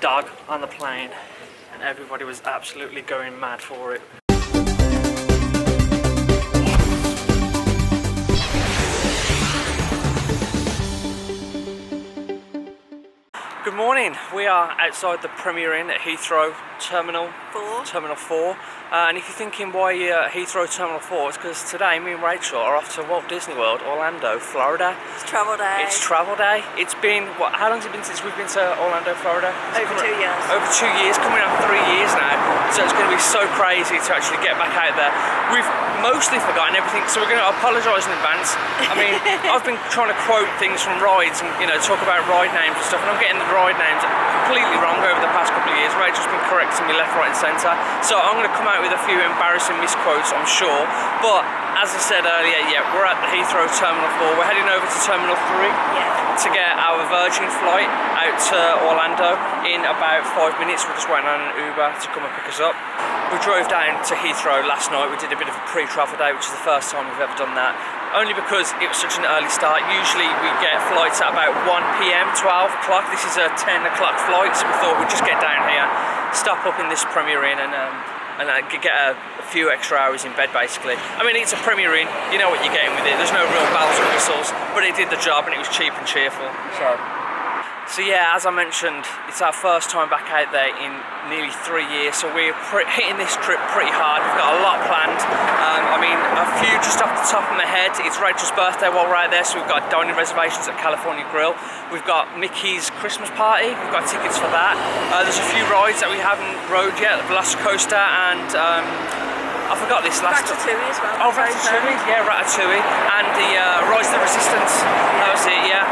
dog on the plane, and everybody was absolutely going mad for it. Good morning. We are outside the Premier Inn at Heathrow Terminal 4. And if you're thinking why Heathrow Terminal 4, it's because today me and Rachel are off to Walt Disney World, Orlando, Florida. It's travel day. It's travel day. It's been, what, how long has it been since we've been to Orlando, Florida? Over 2 years. Over 2 years, coming up 3 years now. So it's going to be so crazy to actually get back out there. We've mostly forgotten everything, so we're going to apologise in advance. I mean, I've been trying to quote things from rides and, you know, talk about ride names and stuff, and I'm getting the ride names completely wrong over the past couple of years. Rachel's been correcting me left, right and centre. So I'm going to come out with a few embarrassing misquotes, I'm sure. But as I said earlier, yeah, we're at the Heathrow Terminal 4. We're heading over to Terminal 3 to get our Virgin flight out to Orlando in about 5 minutes. We're just waiting on an Uber to come and pick us up. We drove down to Heathrow last night. We did a bit of a pre-travel day, which is the first time we've ever done that. Only because it was such an early start. Usually we get flights at about 1 PM, 12 o'clock. This is a 10 o'clock flight, so we thought we'd just get down here, stop up in this Premier Inn and get a few extra hours in bed, basically. I mean, it's a Premier Inn, you know what you're getting with it. There's no real bells and whistles, but it did the job and it was cheap and cheerful. So yeah, as I mentioned, it's our first time back out there in nearly 3 years, so we're hitting this trip pretty hard. We've got a lot planned. I mean, a few just off the top of my head. It's Rachel's birthday while we're out there, so we've got dining reservations at California Grill. We've got Mickey's Christmas party. We've got tickets for that. There's a few rides that we haven't rode yet, the Velocicoaster and I forgot this last time. Ratatouille as well. Oh, Ratatouille, yeah, Ratatouille. And the Rise of the Resistance. That was it, yeah.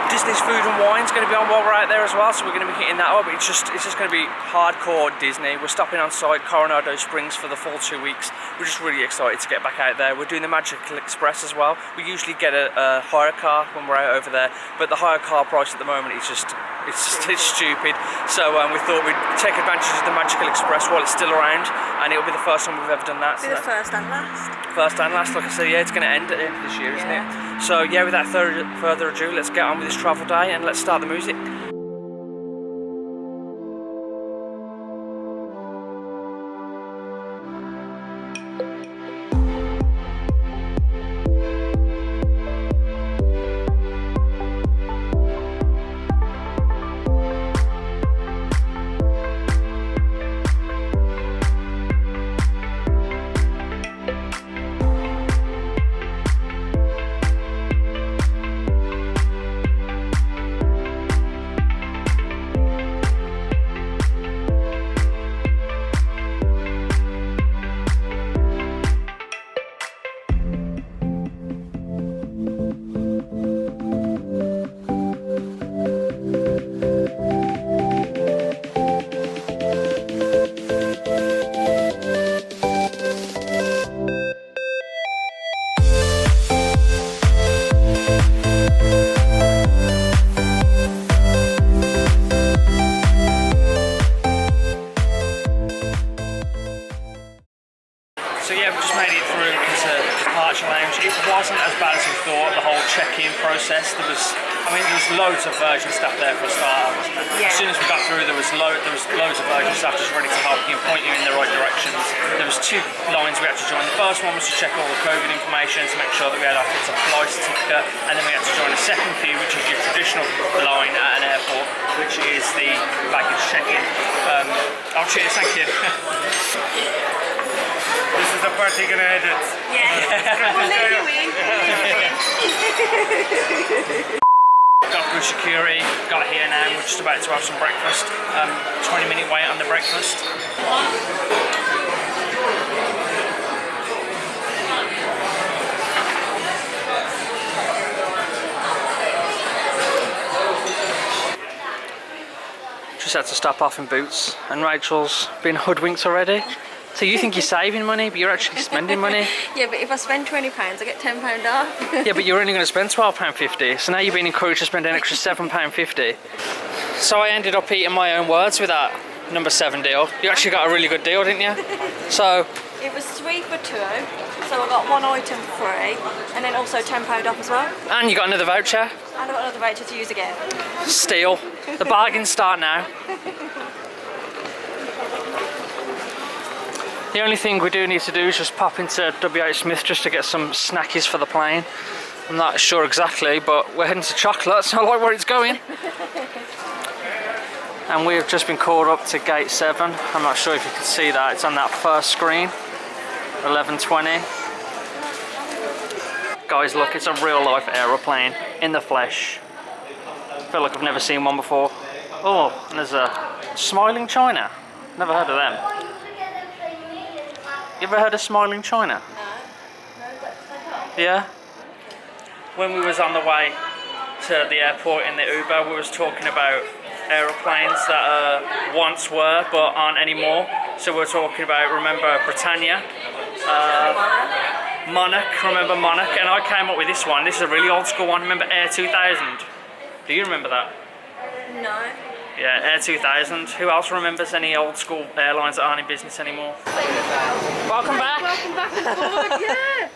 Disney's Food and Wine's going to be on while we're out there as well, so we're going to be hitting that up. It's just going to be hardcore Disney. We're stopping on site Coronado Springs for the full 2 weeks. We're just really excited to get back out there. We're doing the Magical Express as well. We usually get a hire car when we're out over there, but the hire car price at the moment is just it's stupid. So we thought we'd take advantage of the Magical Express while it's still around, and it'll be the first time we've ever done that. It'll be the first and last. First and last, like I said, yeah, it's going to end at the end of this year, isn't it? So yeah, without further ado, let's get on with this travel day and let's start the music. So yeah, we just made it through into the departure lounge. It wasn't as bad as we thought, the whole check-in process. There was loads of Virgin staff there for a start, wasn't there? Yeah. As soon as we got through, there was loads of Virgin staff just ready to help you and point you in the right directions. There was 2 lines we had to join. The first one was to check all the COVID information to make sure that we had our fit to fly certificate, and then we had to join a second queue, which is your traditional line at an airport, which is the baggage check-in. Oh, cheers, thank you. This is the part you're gonna edit. Yeah. We'll leave you in. Got through security, got here now, we're just about to have some breakfast. 20-minute wait on the breakfast. Just had to stop off in Boots, and Rachel's been hoodwinked already. So you think you're saving money, but you're actually spending money. Yeah, but if I spend £20, I get £10 off. Yeah, but you're only going to spend £12.50, so now you're being encouraged to spend an extra £7.50. So I ended up eating my own words with that number 7 deal. You actually got a really good deal, didn't you? So it was 3 for 2, so I got 1 item free, and then also £10 off as well. And you got another voucher. And I got another voucher to use again. Steal. The bargains start now. The only thing we do need to do is just pop into W.H. Smith just to get some snackies for the plane. I'm not sure exactly, but we're heading to chocolate, so I like where it's going. And we've just been called up to gate 7. I'm not sure if you can see that. It's on that first screen, 11:20. Guys, look, it's a real life aeroplane in the flesh. I feel like I've never seen one before. Oh, and there's a Smiling China. Never heard of them. You ever heard of Smiling China? Yeah? When we was on the way to the airport in the Uber, we was talking about aeroplanes that once were but aren't anymore. So we're talking about, remember Britannia? Monarch, remember Monarch? And I came up with this one. This is a really old school one. Remember Air 2000? Do you remember that? No. Yeah, Air 2000. Who else remembers any old school airlines that aren't in business anymore? Welcome back. Welcome back on board, yeah.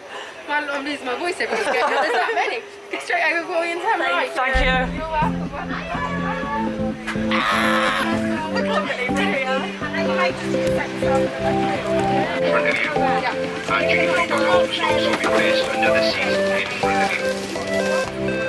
Well, I'm losing my voice every time. There's that many. Go straight over for me and turn right. Thank you. You're welcome. I can't believe we're here. Will be placed under the seat in front of you.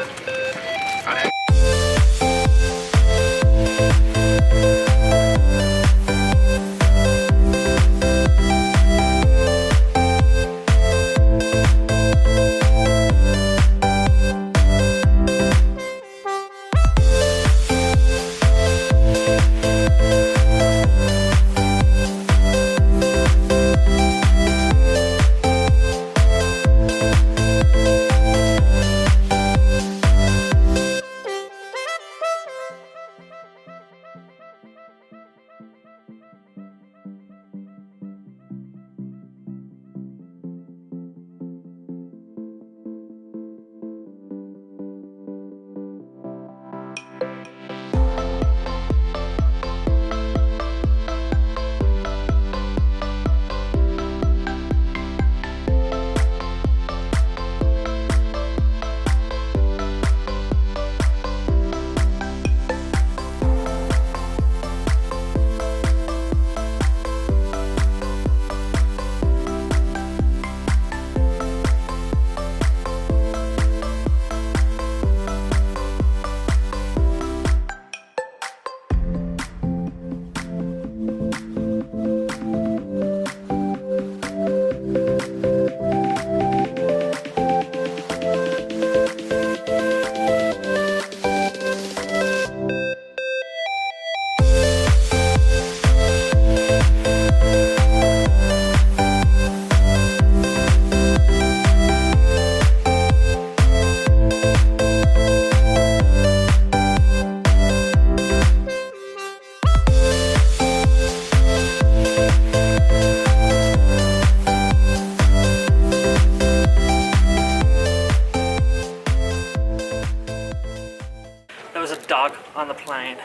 On the plane,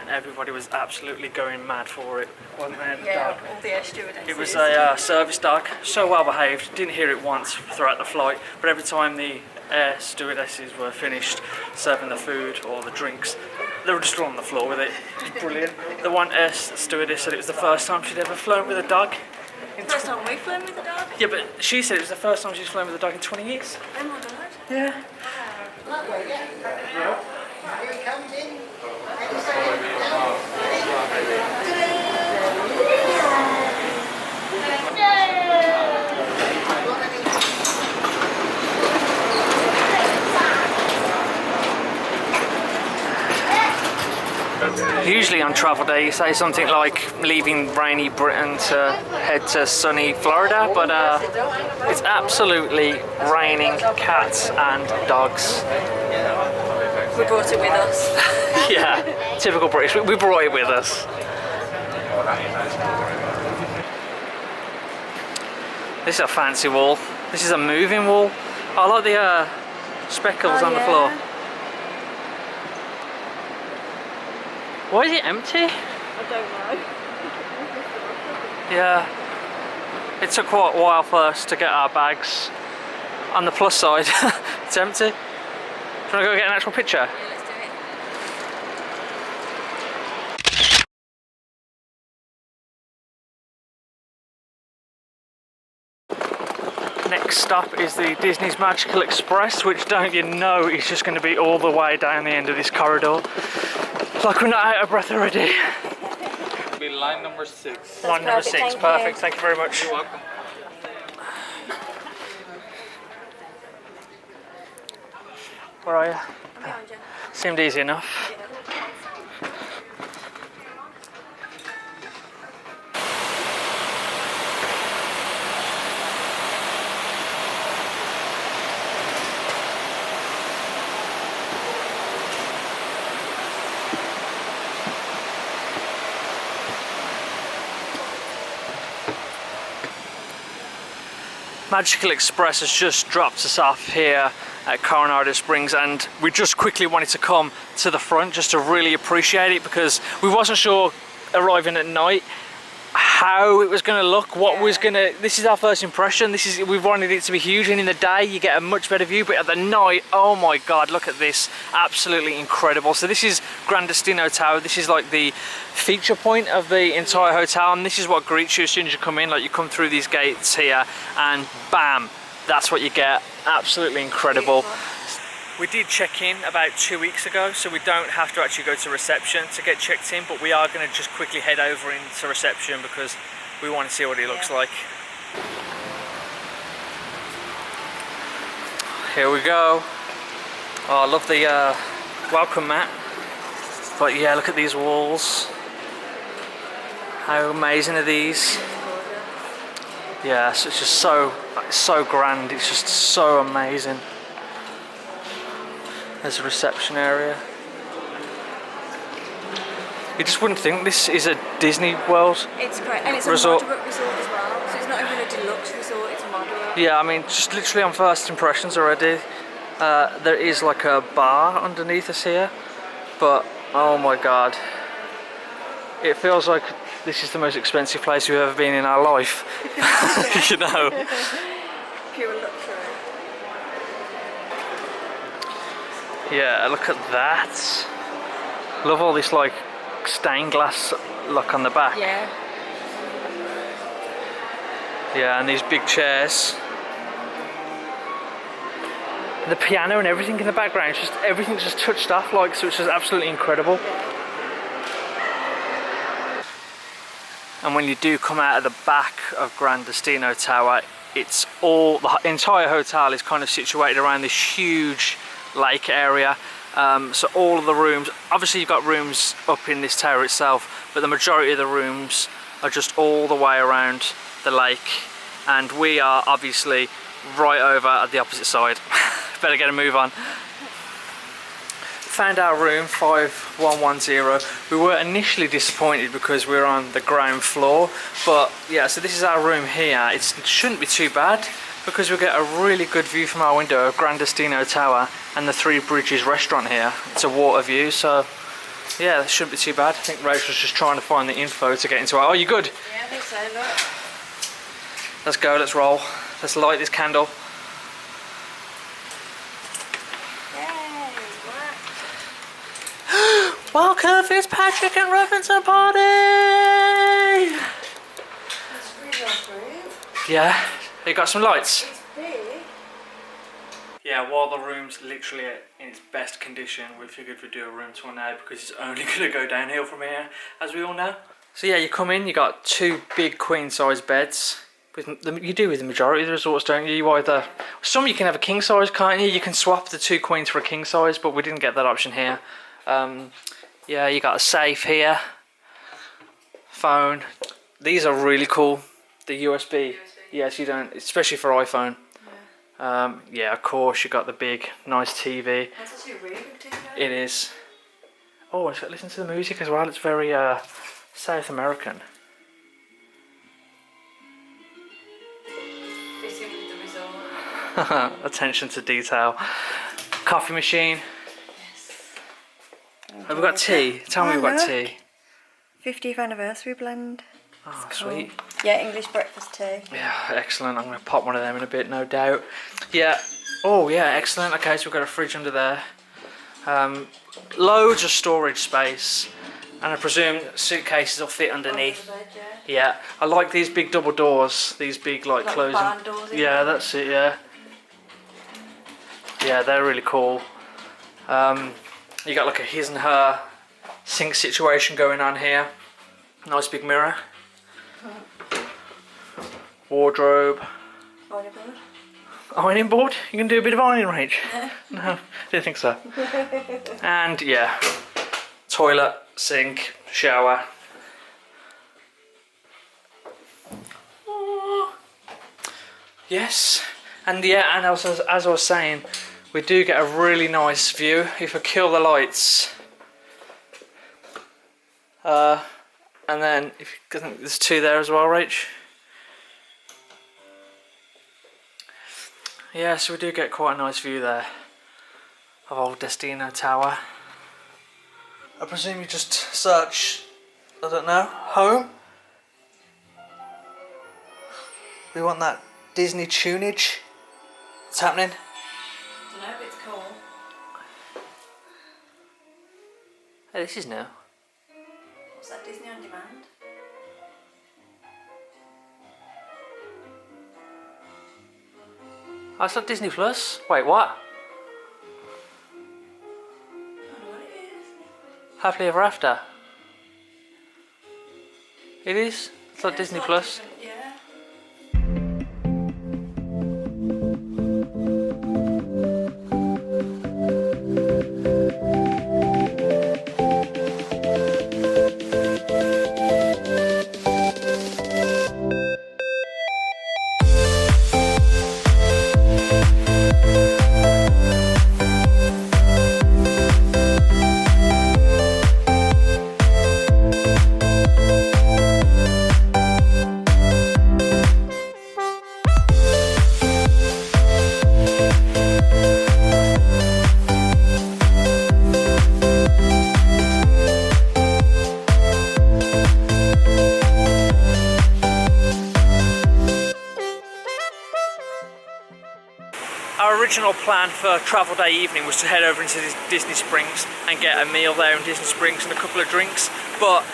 and everybody was absolutely going mad for it, wasn't there? The Yeah, dog. all the air stewardesses. It was a service dog, so well behaved. Didn't hear it once throughout the flight, but every time the air stewardesses were finished serving the food or the drinks, they were just on the floor with it. It was brilliant. The one air stewardess said it was the first time she'd ever flown with a dog. First time we flew with the dog? Yeah, but she said it was the first time she's flown with a dog in 20 years. Oh my god. Yeah. Usually on travel day you say something like leaving rainy Britain to head to sunny Florida, but it's absolutely raining cats and dogs. We brought it with us. Yeah, typical British. We brought it with us. This is a fancy wall. This is a moving wall. I like the speckles on the floor. Why is it empty? I don't know. Yeah. It took quite a while for us to get our bags. On the plus side, it's empty. Do you want to go get an actual picture? Yeah, let's do it. next stop is the Disney's Magical Express, which don't you know is just going to be all the way down the end of this corridor. Like we're not out of breath already. It'll be line number 6. Line number perfect, 6, thank you. perfect, thank you very much. You're welcome. Where are you? Behind you. Seemed easy enough. Magical Express has just dropped us off here at Coronado Springs, and we just quickly wanted to come to the front just to really appreciate it, because we wasn't sure arriving at night how it was going to look, what was going to, this is our first impression. We wanted it to be huge, and in the day you get a much better view, but at the night, oh my god, look at this, absolutely incredible. So this is Gran Destino Tower. This is like the feature point of the entire hotel, and this is what greets you as soon as you come in. Like, you come through these gates here and bam, that's what you get. Absolutely incredible. We did check in about 2 weeks ago, so we don't have to actually go to reception to get checked in, but we are going to just quickly head over into reception because we want to see what it looks like. Here we go. Oh, I love the welcome mat. But yeah, look at these walls. How amazing are these? Yeah, so it's just so grand. It's just so amazing. There's a reception area. You just wouldn't think this is a Disney World. It's great, and it's resort. a moderate resort as well. So it's not even a deluxe resort, it's moderate. Yeah, I mean, just literally on first impressions already. There is like a bar underneath us here, but oh my god, it feels like this is the most expensive place we've ever been in our life. You know. Pure luxury. Yeah, look at that. Love all this like stained glass look on the back. Yeah. Yeah, and these big chairs. The piano and everything in the background, it's just everything's just touched off, like, so it's just absolutely incredible. And when you do come out of the back of Gran Destino Tower, it's all, the entire hotel is kind of situated around this huge lake area. So all of the rooms, obviously you've got rooms up in this tower itself, but the majority of the rooms are just all the way around the lake, and we are obviously right over at the opposite side. Better get a move on. Found our room 5110. We were initially disappointed because we're on the ground floor, but yeah, so this is our room here. It shouldn't be too bad because we get a really good view from our window of Gran Destino Tower and the Three Bridges restaurant here. It's a water view, so yeah, that shouldn't be too bad. I think Rachel's just trying to find the info to get into our... Oh, you good? Yeah, I think so, look. Let's go, let's roll. Let's light this candle. Yay, what? Welcome, Fitzpatrick and Robinson party! It's really room. Yeah, you got some lights? It's big. Yeah, while the room's literally in its best condition, we figured we'd do a room tour now because it's only going to go downhill from here, as we all know. So yeah, you come in, you got two big queen size beds. You do with the majority of the resorts, don't you? You either, some you can have a king size, can't you? You can swap the two queens for a king size, but we didn't get that option here. Yeah, you got a safe here, phone. These are really cool. The USB. Yes, you don't, especially for iPhone. Yeah, of course, you got the big, nice TV. That's actually a really big TV. It is. Oh, it's got listen to the music as well. It's very South American. Fitting with the resort. Attention to detail. Coffee machine. Yes. Have we got tea? Tell me we've got tea. 50th anniversary blend. Oh, sweet. Yeah, English breakfast tea. Yeah, excellent. I'm going to pop one of them in a bit, no doubt. Yeah. Oh, yeah, excellent. Okay, so we've got a fridge under there. Loads of storage space. And I presume suitcases will fit underneath. Under the bed, yeah. Yeah, I like these big double doors. These big like Like closing. barn doors, isn't Yeah, it? that's it. Yeah. Yeah, they're really cool. You got like a his and her sink situation going on here. Nice big mirror. Wardrobe. Ironing board. Ironing board? You can do a bit of ironing, Rach? No, didn't think so. And yeah, toilet, sink, shower. Yes, and yeah, and as I was saying, we do get a really nice view if we kill the lights. And then if I think there's two there as well, Rach. Yeah, so we do get quite a nice view there of old Destino Tower. I presume you just search, I don't know, home? We want that Disney tunage. What's happening? I don't know, but it's cool. Hey, this is new. What's that, Disney On Demand? Oh, it's not Disney Plus? Wait, what? I don't know what it is. Happily Ever After? It is? It's not Yeah, Disney it's Plus? different, yeah. Our original plan for travel day evening was to head over into Disney Springs and get a meal there in Disney Springs and a couple of drinks, but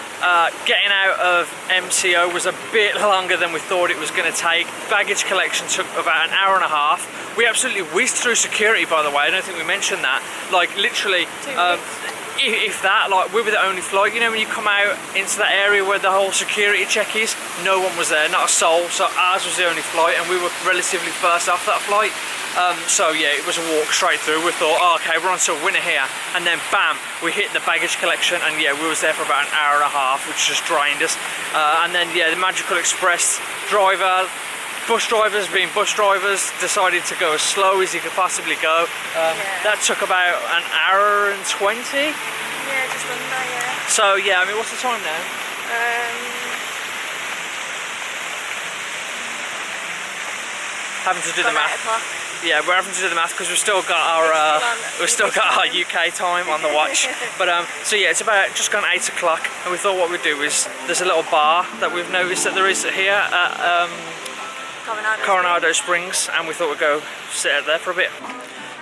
getting out of MCO was a bit longer than we thought it was going to take. Baggage collection took about an hour and a half. We absolutely whizzed through security, by the way. I don't think we mentioned that. Like literally, if that, like we were the only flight. You know when you come out into that area where the whole security check is, no one was there, not a soul. So ours was the only flight and we were relatively first off that flight. So yeah, it was a walk straight through. We thought, oh, okay, we're on to a winner here. And then bam, we hit the baggage collection and yeah, we was there for about an hour and a half, which just drained us. And then yeah, the Magical Express driver, bus drivers being bus drivers, decided to go as slow as he could possibly go. That took about an hour and 20. Yeah, just under, yeah. So yeah, I mean, what's the time now? Having to do the math. 8 o'clock. Yeah, we're having to do the math because we've still got our UK time on the watch. But so yeah, it's about just gone 8 o'clock, and we thought what we'd do is there's a little bar that we've noticed that there is here at Coronado Springs, and we thought we'd go sit out there for a bit.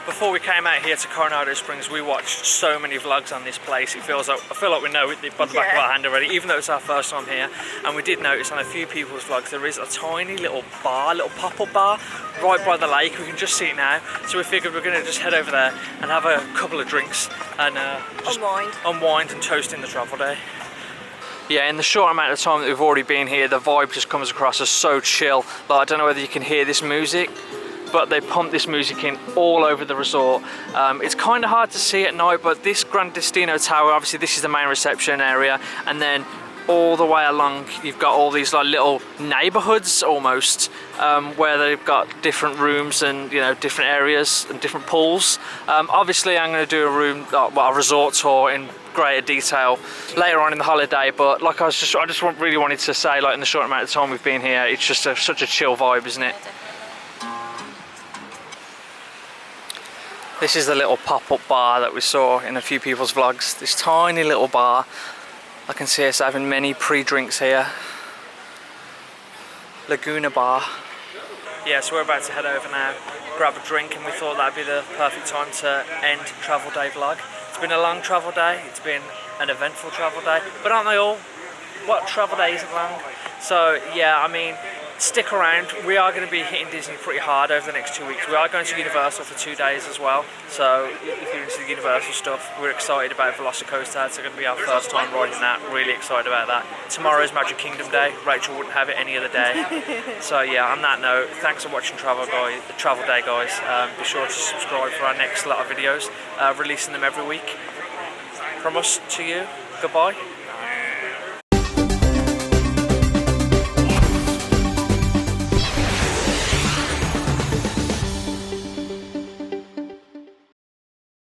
Before we came out here to Coronado Springs, we watched so many vlogs on this place. I feel like we know it by the back of our hand already, even though it's our first time here. And we did notice on a few people's vlogs there is a tiny little bar, little pop-up bar, right by the lake. We can just see it now. So we figured we're going to just head over there and have a couple of drinks and just unwind and toast in the travel day. Yeah, in the short amount of time that we've already been here, the vibe just comes across as so chill. Like, I don't know whether you can hear this music, but they pump this music in all over the resort. It's kind of hard to see at night, but this Grand Destino Tower, obviously this is the main reception area, and then all the way along you've got all these like little neighborhoods almost, where they've got different rooms and different areas and different pools. Obviously I'm going to do a resort tour in greater detail later on in the holiday, but like I just really wanted to say, like in the short amount of time we've been here, it's just such a chill vibe, isn't it? This is the little pop-up bar that we saw in a few people's vlogs. This tiny little bar. I can see us having many pre-drinks here. Laguna Bar. Yeah, so we're about to head over now, grab a drink, and we thought that'd be the perfect time to end Travel Day vlog. It's been a long travel day. It's been an eventful travel day. But aren't they all? What travel day isn't long? So yeah, I mean, stick around. We are going to be hitting Disney pretty hard over the next 2 weeks. We are going to Universal for 2 days as well. So if you're into the Universal stuff, we're excited about Velocicoaster. It's going to be our first time riding that. Really excited about that. Tomorrow is Magic Kingdom Day. Rachel wouldn't have it any other day. So yeah, on that note, thanks for watching Travel Day, guys. Be sure to subscribe for our next lot of videos. Releasing them every week. From us to you, goodbye.